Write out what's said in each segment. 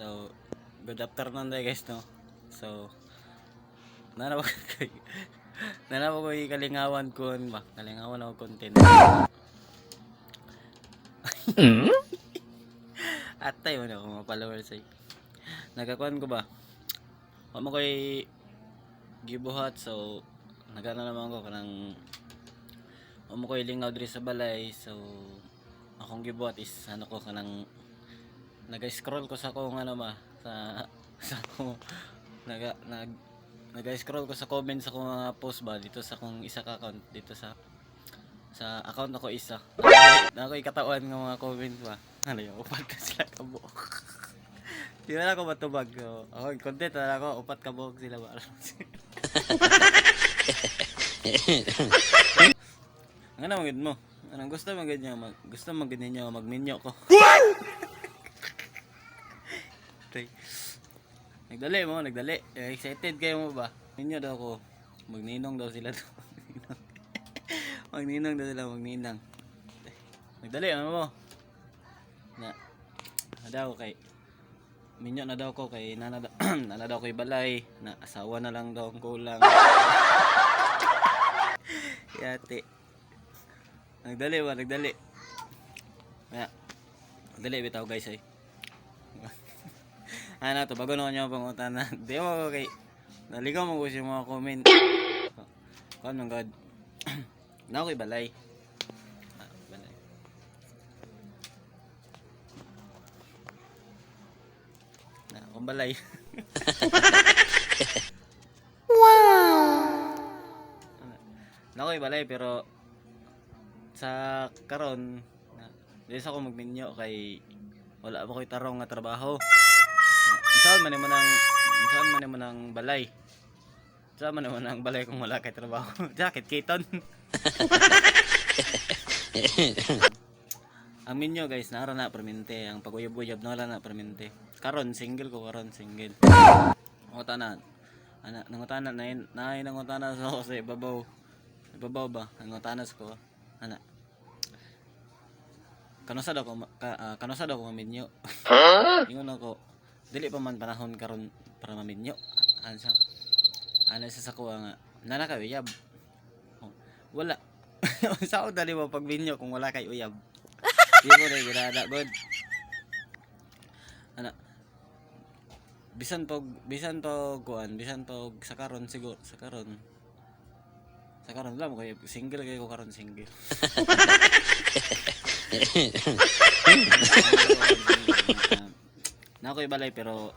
So, good afternoon day guys, no? So, nanawa ko nanawa ko kalingawan ko ba? Kalingawan ako content. Atay mo na ako mga followers ay. Nagakuan ko ba? Wala mo ko'y gibuhat, so nagana naman ko kanang wala mo ko'y lingaw diri sa balay, so akong gibuhat is ano ko kanang nag-scroll ko sa akong ano ba sa akong nag-scroll ko sa comments sa akong mga post ba dito sa akong isa ka account dito sa account ako isa. Na ako'y katawan ng mga comment ba. Ano yung upat ka sila kabuok. Di na ako matubag. So, ako content na ako upat kabuok sila ba. Ang ano magid mo? Anong gusto mo ganyan? Gusto mo ganyan niyo magminyo ko. Nagdali mo, nagdali. Excited kayo mo ba? Ninyo daw ko. Magninong daw sila to. Magninong daw sila, magninang. Nagdali, ano mo? Na daw kay minyo na daw ko kay nana daw ko'y balay na asawa na lang daw ang kulang. Yate. Nagdali ba, nagdali. Nagdali bitaw guys ay. Ano to, bago naman nyo pangutana. Di mo kay naligaw mo ko siya mga comment. Kung nang God. Na ako'y balay. Balay. Na akong balay. Wow! Na ako'y balay pero sa karon di sa ako magminyo kay wala pa ko'y tarong nga trabaho. Saan man mo nang balay. Saan man mo nang balay kung wala kay trabaho. Jacket kiton. Ang minyo guys, nara na permente. Ang paguyab-uyab na wala na permente. Karon single ko, karon single. Ngutanan. Ana, nangutanan na nangutanan sa ako sa ibabaw. Ibabaw ba? Nangutanan ko. Ana. Kanusad ako maminyo. Ingon ako. Dili pa man panahon karon para maminyo. Ano sa kuha nga nana kay uyab. Wala. Sa ako dali mo pag minyo kung wala kay uyab. Di mo na ginada god. Ana. Bisan pog kuan, bisan pog sa karon siguro, sa karon lang kay single kay ko karon single. Na ako'y balay pero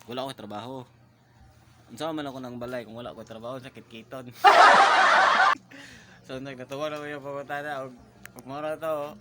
wala ako trabaho. Unsa man ako ng balay kung wala ako trabaho, sakit kiton. So nagtatawa na ko yung pangutana og mara to.